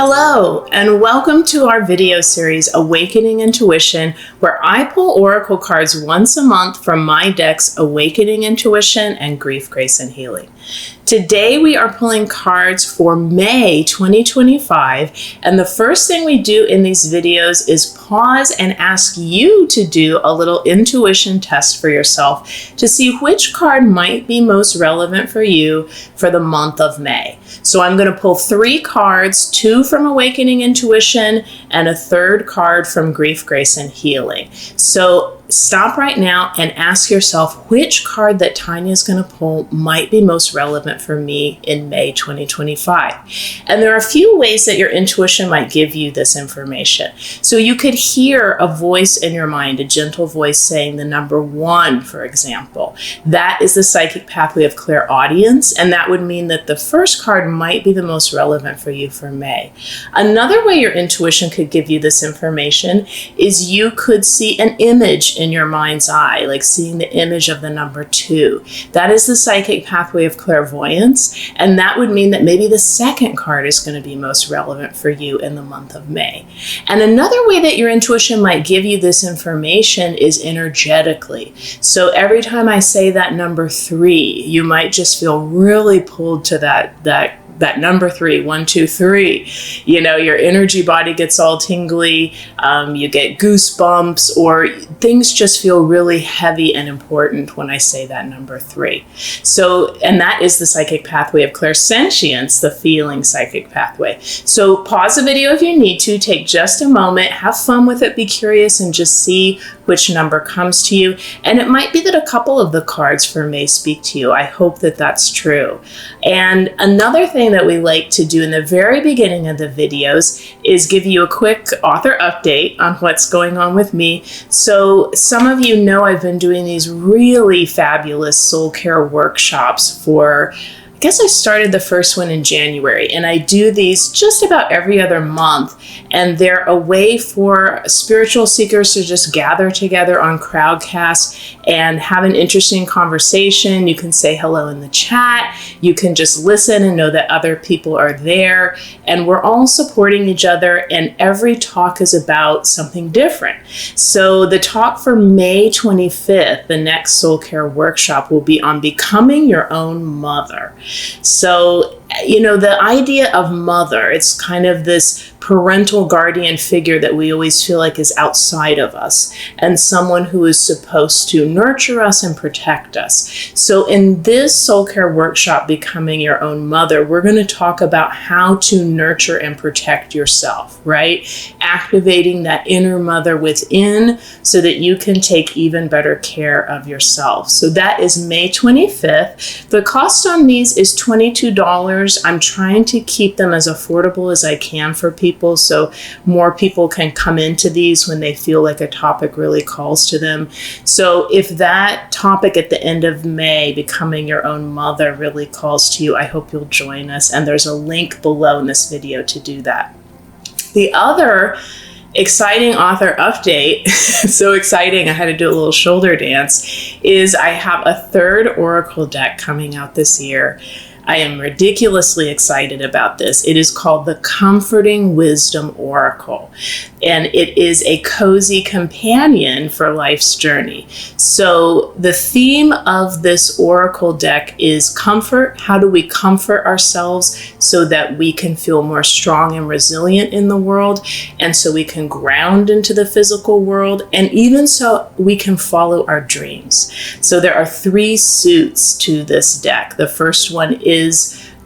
Hello, and welcome to our video series, Awakening Intuition, where I pull oracle cards once a month from my decks, Awakening Intuition and Grief, Grace, and Healing. Today we are pulling cards for May 2025, and the first thing we do in these videos is pause and ask you to do a little intuition test for yourself to see which card might be most relevant for you for the month of May. So I'm going to pull 3 cards, 2 from Awakening Intuition and a 3rd card from Grief, Grace, and Healing. So stop right now and ask yourself which card that Tanya is going to pull might be most relevant for me in May 2025. And there are a few ways that your intuition might give you this information. So you could hear a voice in your mind, a gentle voice saying the number 1, for example. That is the psychic pathway of clairaudience, and that would mean that the first card might be the most relevant for you for May. Another way your intuition could give you this information is you could see an image in your mind's eye, like seeing the image of the number 2. That is the psychic pathway of clairvoyance, and that would mean that maybe the second card is going to be most relevant for you in the month of May. And another way that your intuition might give you this information is energetically. So every time I say that number 3, you might just feel really pulled to that number 3, 1, 2, 3. You know, your energy body gets all tingly, you get goosebumps, or things just feel really heavy and important when I say that number 3. So, and that is the psychic pathway of clairsentience, the feeling psychic pathway. So pause the video if you need to, take just a moment, have fun with it, be curious, and just see which number comes to you. And it might be that a couple of the cards for May speak to you. I hope that that's true. And another thing that we like to do in the very beginning of the videos is give you a quick author update on what's going on with me. So some of you know I've been doing these really fabulous soul care workshops for, I guess I started the first one in January, and I do these just about every other month, and they're a way for spiritual seekers to just gather together on Crowdcast and have an interesting conversation. You can say hello in the chat, you can just listen and know that other people are there, and we're all supporting each other, and every talk is about something different. So the talk for May 25th, the next soul care workshop, will be on becoming your own mother. So, you know, the idea of mother, it's kind of this parental guardian figure that we always feel like is outside of us, and someone who is supposed to nurture us and protect us. So in this soul care workshop, Becoming Your Own Mother, we're going to talk about how to nurture and protect yourself, right? Activating that inner mother within so that you can take even better care of yourself. So that is May 25th. The cost on these is $22. I'm trying to keep them as affordable as I can for people, so more people can come into these when they feel like a topic really calls to them. So if that topic at the end of May, Becoming Your Own Mother, really calls to you, I hope you'll join us. And there's a link below in this video to do that. The other exciting author update, so exciting I had to do a little shoulder dance, is I have a 3rd oracle deck coming out this year. I am ridiculously excited about this. It is called the Comforting Wisdom Oracle, and it is a cozy companion for life's journey. So the theme of this oracle deck is comfort. How do we comfort ourselves so that we can feel more strong and resilient in the world, and so we can ground into the physical world, and even so we can follow our dreams. So there are 3 suits to this deck. The first one is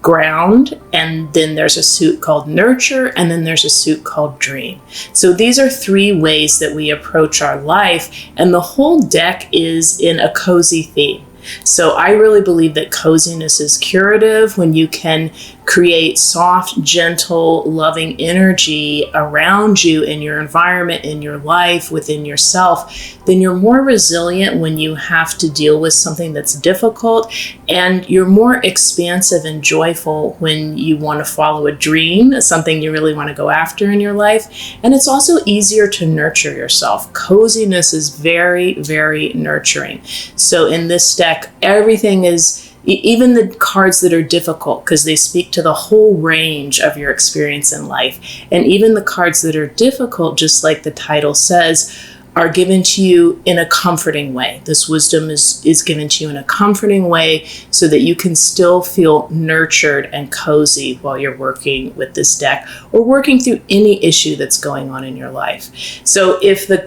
ground, and then there's a suit called nurture, and then there's a suit called dream. So these are 3 ways that we approach our life, and the whole deck is in a cozy theme. So I really believe that coziness is curative. When you can create soft, gentle, loving energy around you in your environment, in your life, within yourself, then you're more resilient when you have to deal with something that's difficult, and you're more expansive and joyful when you want to follow a dream, something you really want to go after in your life. And it's also easier to nurture yourself. Coziness is very, very nurturing. So in this deck, everything is even the cards that are difficult, because they speak to the whole range of your experience in life. And even the cards that are difficult, just like the title says, are given to you in a comforting way. This wisdom is given to you in a comforting way so that you can still feel nurtured and cozy while you're working with this deck or working through any issue that's going on in your life. So if the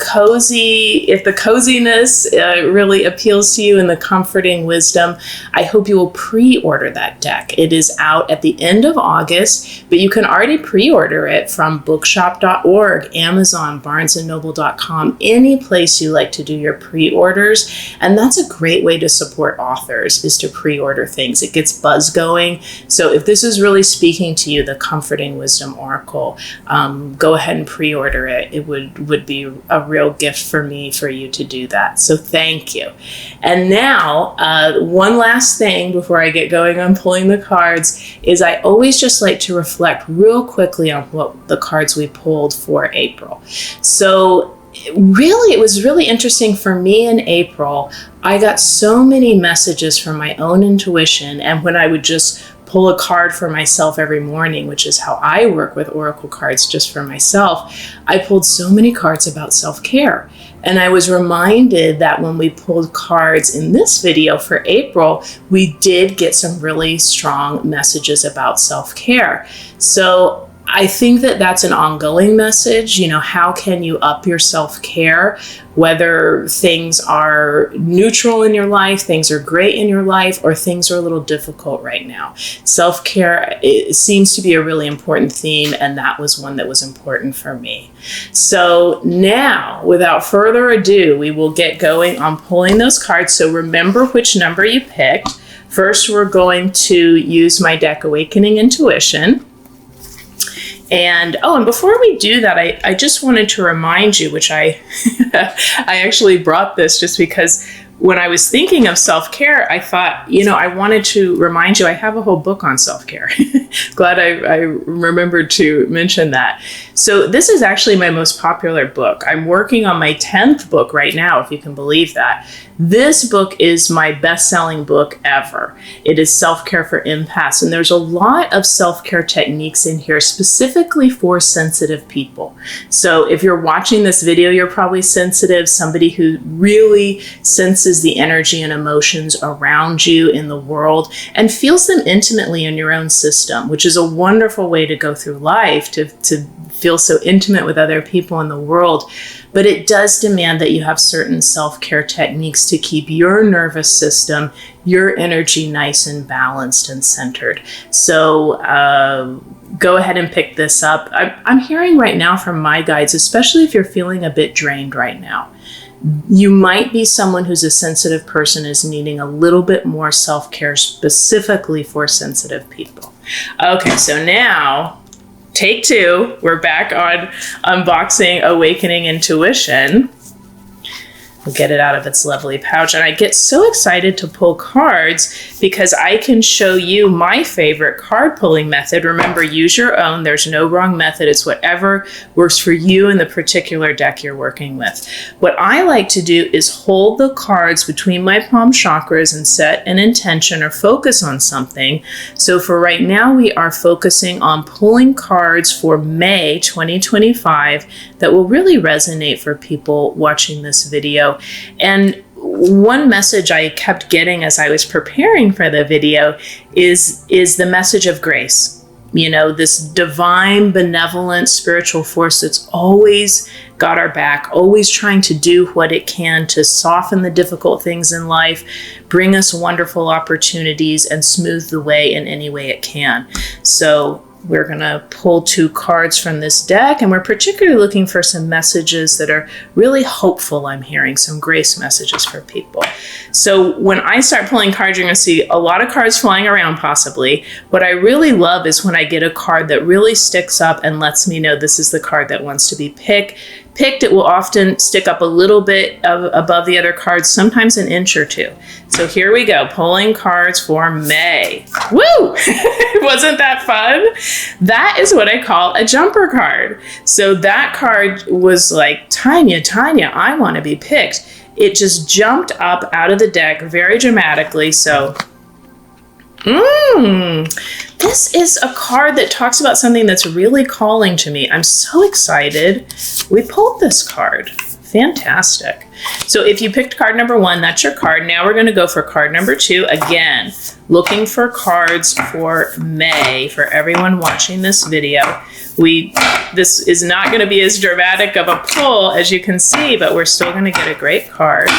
coziness really appeals to you and the comforting wisdom, I hope you will pre-order that deck. It is out at the end of August, but you can already pre-order it from bookshop.org, Amazon, barnesandnoble.com, any place you like to do your pre-orders. And that's a great way to support authors, is to pre-order things. It gets buzz going. So if this is really speaking to you, the Comforting Wisdom Oracle, go ahead and pre-order it. It would be a real gift for me for you to do that. So thank you. And now, one last thing before I get going on pulling the cards is I always just like to reflect real quickly on what the cards we pulled for April. So really, it was really interesting for me in April. I got so many messages from my own intuition, and when I would just pull a card for myself every morning, which is how I work with oracle cards just for myself, I pulled so many cards about self-care. And I was reminded that when we pulled cards in this video for April, we did get some really strong messages about self-care. So I think that that's an ongoing message. You know, how can you up your self-care, whether things are neutral in your life, things are great in your life, or things are a little difficult right now. Self-care, it seems to be a really important theme, and that was one that was important for me. So now, without further ado, we will get going on pulling those cards. So remember which number you picked. First, we're going to use my deck Awakening Intuition. And before we do that, I just wanted to remind you, which I actually brought this just because when I was thinking of self-care, I thought, I wanted to remind you, I have a whole book on self-care. Glad I remembered to mention that. So this is actually my most popular book. I'm working on my 10th book right now, if you can believe that. This book is my best-selling book ever. It is Self-Care for Empaths, and there's a lot of self-care techniques in here specifically for sensitive people. So if you're watching this video, you're probably sensitive, somebody who really senses the energy and emotions around you in the world and feels them intimately in your own system, which is a wonderful way to go through life, to feel so intimate with other people in the world. But it does demand that you have certain self-care techniques to keep your nervous system, your energy nice and balanced and centered. So go ahead and pick this up. I'm hearing right now from my guides, especially if you're feeling a bit drained right now, you might be someone who's a sensitive person is needing a little bit more self-care specifically for sensitive people. Okay, so now take two. We're back on unboxing Awakening Intuition. We'll get it out of its lovely pouch. And I get so excited to pull cards because I can show you my favorite card pulling method. Remember, use your own. There's no wrong method. It's whatever works for you in the particular deck you're working with. What I like to do is hold the cards between my palm chakras and set an intention or focus on something. So for right now, we are focusing on pulling cards for May 2025 that will really resonate for people watching this video. And one message I kept getting as I was preparing for the video is the message of grace. This divine, benevolent, spiritual force that's always got our back, always trying to do what it can to soften the difficult things in life, bring us wonderful opportunities, and smooth the way in any way it can. So we're going to pull two cards from this deck, and we're particularly looking for some messages that are really hopeful. I'm hearing some grace messages for people. So when I start pulling cards, you're going to see a lot of cards flying around possibly. What I really love is when I get a card that really sticks up and lets me know this is the card that wants to be picked. It will often stick up a little bit above the other cards, sometimes an inch or two. So here we go, pulling cards for May. Woo! Wasn't that fun? That is what I call a jumper card. So that card was like, Tanya, I want to be picked. It just jumped up out of the deck very dramatically. So This is a card that talks about something that's really calling to me. I'm so excited. We pulled this card. Fantastic. So if you picked card number 1, that's your card. Now we're going to go for card number 2. Again, looking for cards for May for everyone watching this video. This is not going to be as dramatic of a pull as you can see, but we're still going to get a great card.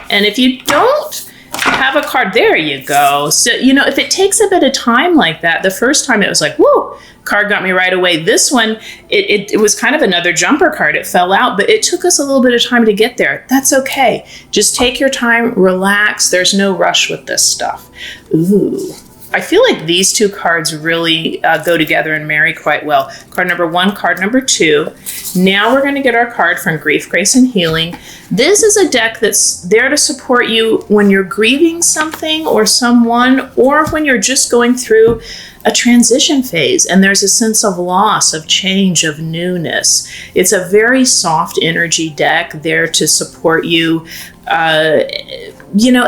And if you don't have a card, there you go. So, if it takes a bit of time like that, the first time it was like, whoo, card got me right away. This one, it was kind of another jumper card. It fell out, but it took us a little bit of time to get there. That's okay. Just take your time, relax. There's no rush with this stuff. Ooh. I feel like these 2 cards really go together and marry quite well. Card number 1, card number 2. Now we're going to get our card from Grief, Grace, and Healing. This is a deck that's there to support you when you're grieving something or someone, or when you're just going through a transition phase and there's a sense of loss, of change, of newness. It's a very soft energy deck there to support you.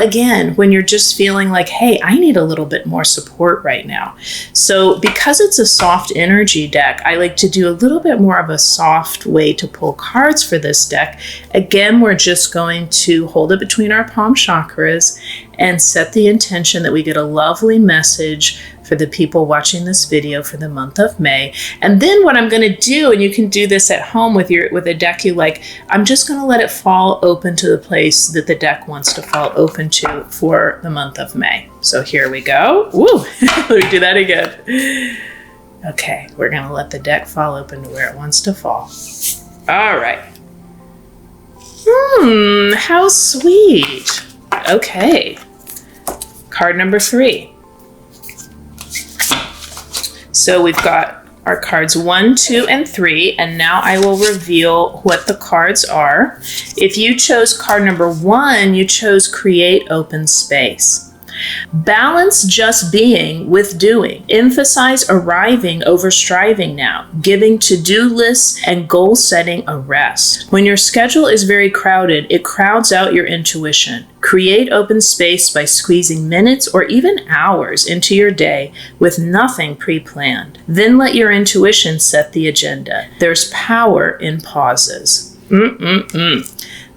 Again, when you're just feeling like, hey, I need a little bit more support right now. So because it's a soft energy deck, I like to do a little bit more of a soft way to pull cards for this deck. Again, we're just going to hold it between our palm chakras and set the intention that we get a lovely message for the people watching this video for the month of May. And then what I'm going to do, and you can do this at home with a deck you like, I'm just going to let it fall open to the place that the deck wants to fall open to for the month of May. So here we go. Woo! Let me do that again. Okay, we're going to let the deck fall open to where it wants to fall. All right. How sweet. Okay. Card number 3. So we've got our cards 1, 2, and 3, and now I will reveal what the cards are. If you chose card number 1, you chose Create Open Space. Balance just being with doing. Emphasize arriving over striving now, giving to-do lists and goal setting a rest. When your schedule is very crowded, it crowds out your intuition. Create open space by squeezing minutes or even hours into your day with nothing pre-planned. Then let your intuition set the agenda. There's power in pauses.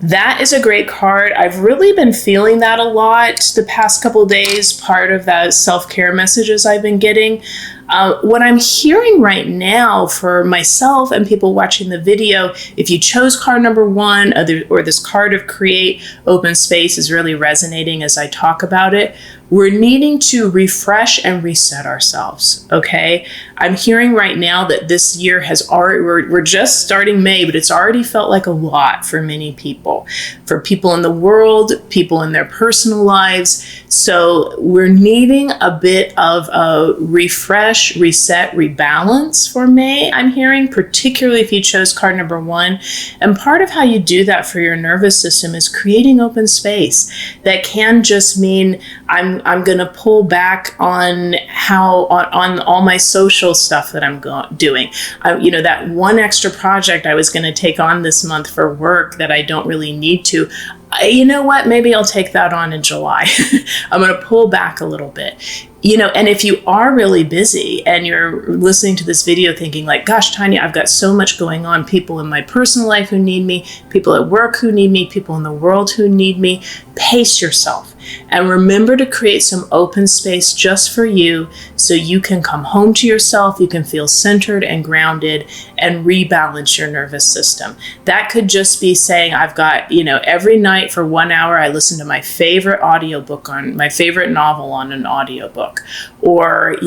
That is a great card. I've really been feeling that a lot the past couple of days, part of that self-care messages I've been getting. What I'm hearing right now for myself and people watching the video, if you chose card number 1 or this card of Create Open Space is really resonating as I talk about it, we're needing to refresh and reset ourselves, okay? I'm hearing right now that this year has already, we're just starting May, but it's already felt like a lot for many people. For people in the world, people in their personal lives. So we're needing a bit of a refresh, reset, rebalance for May, I'm hearing, particularly if you chose card number 1. And part of how you do that for your nervous system is creating open space. That can just mean I'm going to pull back on on all my social stuff that I'm doing. That one extra project I was going to take on this month for work that I don't really need to. You know what? Maybe I'll take that on in July. I'm going to pull back a little bit. And if you are really busy and you're listening to this video thinking like, gosh, Tanya, I've got so much going on. People in my personal life who need me, people at work who need me, people in the world who need me. Pace yourself and remember to create some open space just for you so you can come home to yourself, you can feel centered and grounded and rebalance your nervous system. That could just be saying, I've got, every night for 1 hour, I listen to my favorite audiobook on my favorite novel on an audiobook. Or,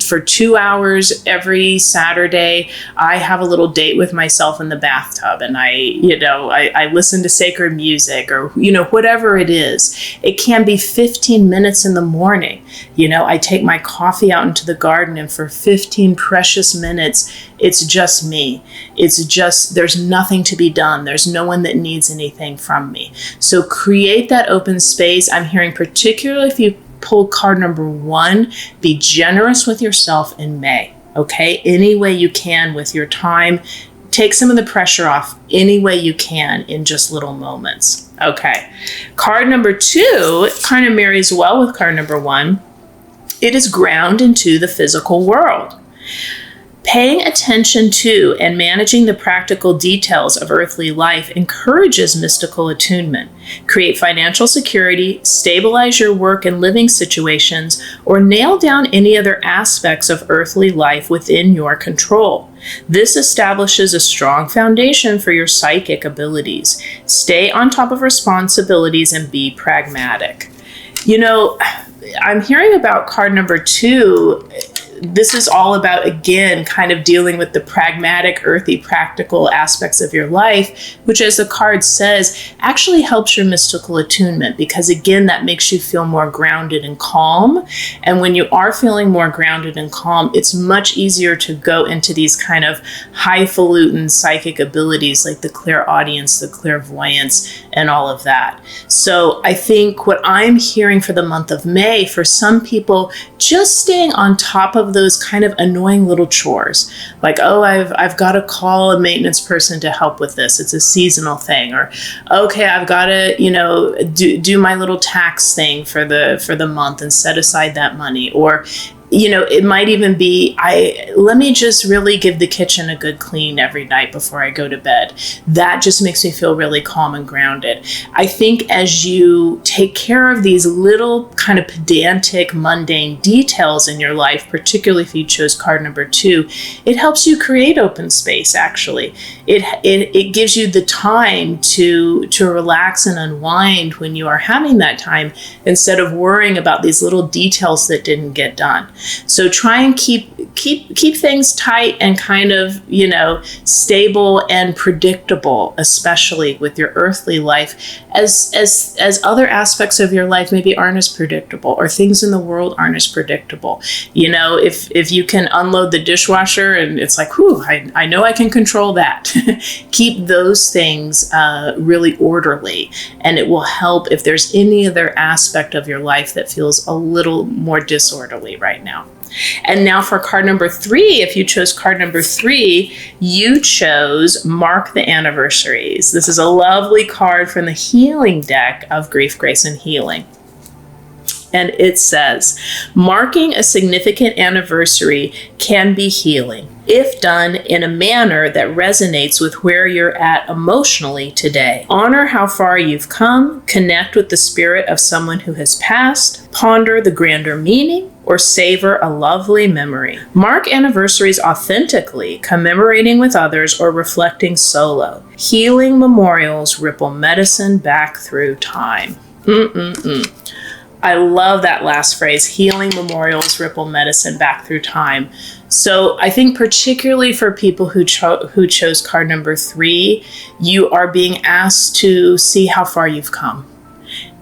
for 2 hours every Saturday, I have a little date with myself in the bathtub and I listen to sacred music or, whatever it is. It can be 15 minutes in the morning. I take my coffee out into the garden and for 15 precious minutes, it's just me. There's nothing to be done. There's no one that needs anything from me. So create that open space. I'm hearing particularly if you pull card number 1, be generous with yourself in May. Okay? Any way you can with your time. take some of the pressure off any way you can in just little moments. Okay. Card number 2 kind of marries well with card number 1. It is ground into the physical world. Paying attention to and managing the practical details of earthly life encourages mystical attunement. Create financial security, stabilize your work and living situations, or nail down any other aspects of earthly life within your control. This establishes a strong foundation for your psychic abilities. Stay on top of responsibilities and be pragmatic. You know, I'm hearing about card number 2. This is all about, again, kind of dealing with the pragmatic, earthy, practical aspects of your life, which, as the card says, actually helps your mystical attunement because, again, that makes you feel more grounded and calm. And when you are feeling more grounded and calm, it's much easier to go into these kind of highfalutin psychic abilities like the clairaudience, the clairvoyance, and all of that. So I think what I'm hearing for the month of May, for some people, just staying on top of those kind of annoying little chores, like, oh, I've got to call a maintenance person to help with this. It's a seasonal thing. Or, okay, I've got to, do my little tax thing for the month and set aside that money. Or, it might even be, let me just really give the kitchen a good clean every night before I go to bed. That just makes me feel really calm and grounded. I think as you take care of these little kind of pedantic, mundane details in your life, particularly if you chose card number 2, it helps you create open space, actually. It gives you the time to relax and unwind when you are having that time, instead of worrying about these little details that didn't get done. So try and keep things tight and kind of, stable and predictable, especially with your earthly life, as other aspects of your life maybe aren't as predictable, or things in the world aren't as predictable. If you can unload the dishwasher and it's like, whew, I know I can control that. Keep those things really orderly, and it will help if there's any other aspect of your life that feels a little more disorderly right now. And now for card number 3, if you chose card number 3, you chose Mark the Anniversaries. This is a lovely card from the healing deck of Grief, Grace, and Healing. And it says, marking a significant anniversary can be healing if done in a manner that resonates with where you're at emotionally today. Honor how far you've come, connect with the spirit of someone who has passed, ponder the grander meaning, or savor a lovely memory. Mark anniversaries authentically, commemorating with others or reflecting solo. Healing memorials ripple medicine back through time. I love that last phrase, healing memorials ripple medicine back through time. So I think particularly for people who chose card number 3, you are being asked to see how far you've come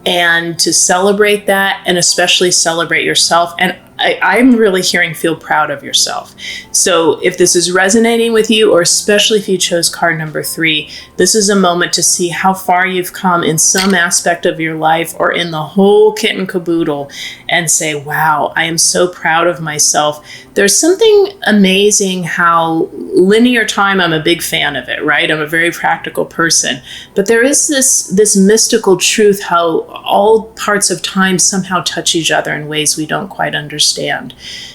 and to celebrate that, and especially celebrate yourself. And I'm really hearing feel proud of yourself. So if this is resonating with you, or especially if you chose card number 3, this is a moment to see how far you've come in some aspect of your life or in the whole kit and caboodle, and say, wow, I am so proud of myself. There's something amazing how linear time, I'm a big fan of it, right? I'm a very practical person. But there is this mystical truth how all parts of time somehow touch each other in ways we don't quite understand.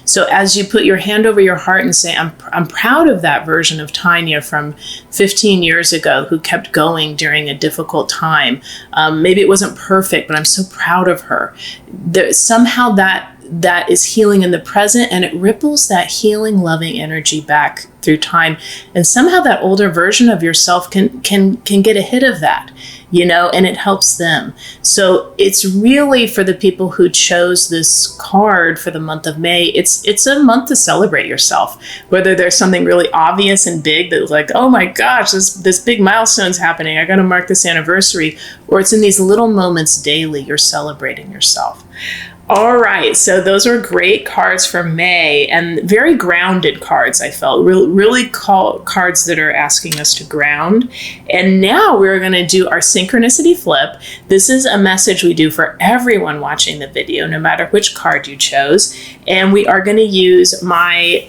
So as you put your hand over your heart and say, I'm proud of that version of Tanya from 15 years ago who kept going during a difficult time. Maybe it wasn't perfect, but I'm so proud of her. Somehow that is healing in the present, and it ripples that healing, loving energy back through time. And somehow that older version of yourself can get a hit of that, and it helps them. So it's really for the people who chose this card for the month of May, it's a month to celebrate yourself. Whether there's something really obvious and big that's like, oh my gosh, this big milestone's happening, I got to mark this anniversary, or it's in these little moments daily, you're celebrating yourself. All right, so those were great cards for May and very grounded cards, I felt. Really cards that are asking us to ground. And now we're going to do our Synchronicity Flip. This is a message we do for everyone watching the video, no matter which card you chose. And we are going to use my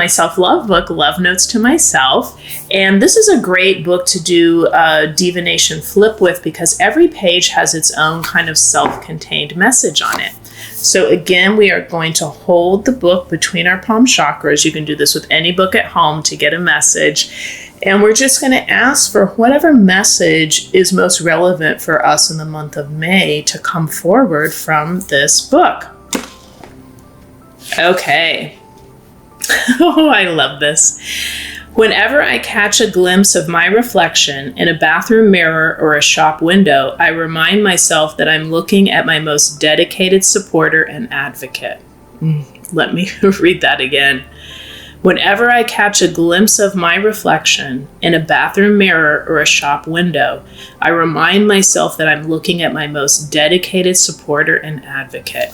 self-love book, Love Notes to Myself. And this is a great book to do a divination flip with because every page has its own kind of self-contained message on it. So again, we are going to hold the book between our palm chakras. You can do this with any book at home to get a message. And we're just going to ask for whatever message is most relevant for us in the month of May to come forward from this book. Okay. Oh, I love this. Whenever I catch a glimpse of my reflection in a bathroom mirror or a shop window, I remind myself that I'm looking at my most dedicated supporter and advocate. Let me read that again. Whenever I catch a glimpse of my reflection in a bathroom mirror or a shop window, I remind myself that I'm looking at my most dedicated supporter and advocate.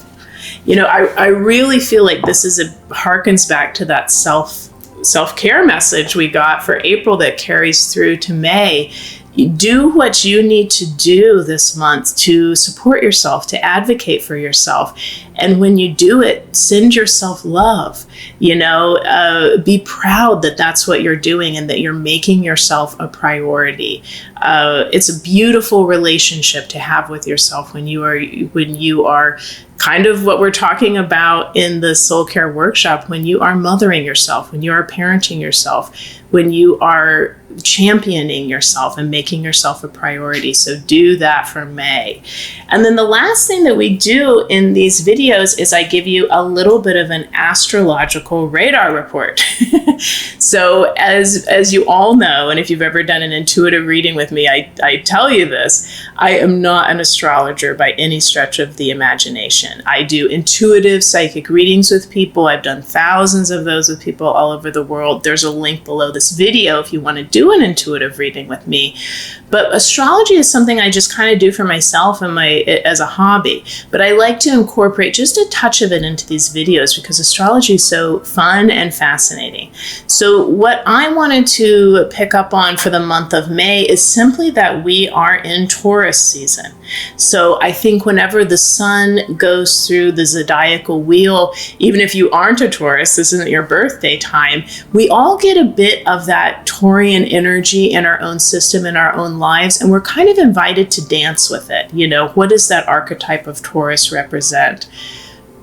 You know, I really feel like this harkens back to that self-care message we got for April that carries through to May. Do what you need to do this month to support yourself, to advocate for yourself. And when you do it, send yourself love. Be proud that that's what you're doing and that you're making yourself a priority. It's a beautiful relationship to have with yourself when you are kind of what we're talking about in the soul care workshop, when you are mothering yourself, when you are parenting yourself, when you are championing yourself and making yourself a priority. So do that for May. And then the last thing that we do in these videos is I give you a little bit of an astrological radar report. So as you all know, and if you've ever done an intuitive reading with me, I tell you this, I am not an astrologer by any stretch of the imagination. I do intuitive psychic readings with people. I've done thousands of those with people all over the world. There's a link below this video if you want to do an intuitive reading with me. But astrology is something I just kind of do for myself and as a hobby. But I like to incorporate just a touch of it into these videos because astrology is so fun and fascinating. So what I wanted to pick up on for the month of May is simply that we are in Taurus season. So I think whenever the sun goes through the zodiacal wheel, even if you aren't a Taurus, this isn't your birthday time, we all get a bit of that Taurian energy in our own system, in our own lives, and we're kind of invited to dance with it. What does that archetype of Taurus represent?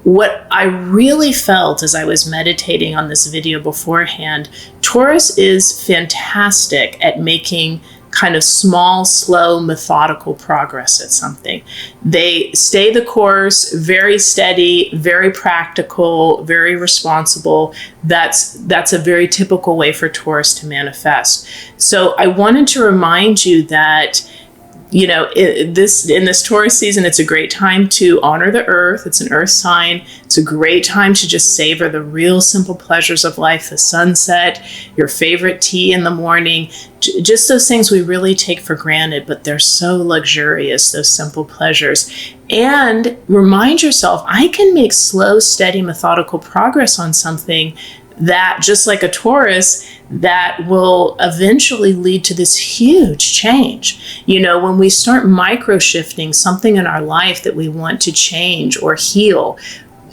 What I really felt as I was meditating on this video beforehand, Taurus is fantastic at making kind of small, slow, methodical progress at something. They stay the course, very steady, very practical, very responsible. That's a very typical way for Taurus to manifest. So I wanted to remind you that in this Taurus season, it's a great time to honor the earth. It's an earth sign. It's a great time to just savor the real simple pleasures of life, the sunset, your favorite tea in the morning, just those things we really take for granted, but they're so luxurious, those simple pleasures. And remind yourself, I can make slow, steady, methodical progress on something that, just like a Taurus, that will eventually lead to this huge change. When we start micro shifting something in our life that we want to change or heal,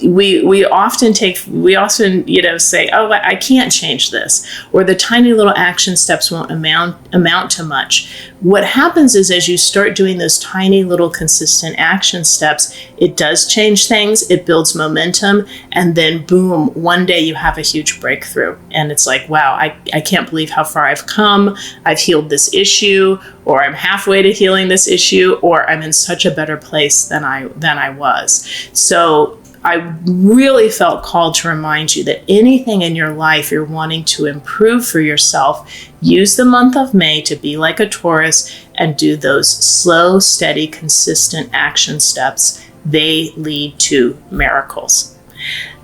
we often say, oh, I can't change this, or the tiny little action steps won't amount to much. What happens is, as you start doing those tiny little consistent action steps, it does change things, it builds momentum, and then boom, one day you have a huge breakthrough. And it's like, wow, I can't believe how far I've come. I've healed this issue, or I'm halfway to healing this issue, or I'm in such a better place than I was. So I really felt called to remind you that anything in your life you're wanting to improve for yourself, use the month of May to be like a Taurus and do those slow, steady, consistent action steps. They lead to miracles.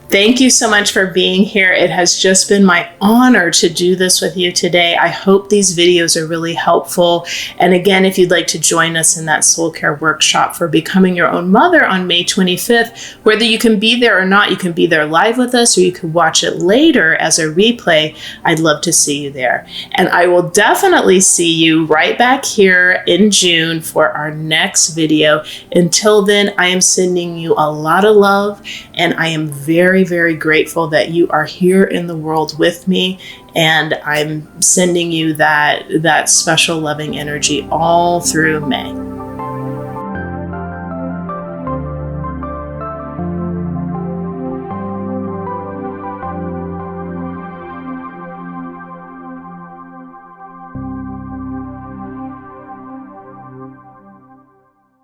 Thank you so much for being here. It has just been my honor to do this with you today. I hope these videos are really helpful. And again, if you'd like to join us in that soul care workshop for becoming your own mother on May 25th, whether you can be there or not, you can be there live with us or you can watch it later as a replay. I'd love to see you there. And I will definitely see you right back here in June for our next video. Until then, I am sending you a lot of love, and I am very, very grateful that you are here in the world with me, and I'm sending you that special loving energy all through May.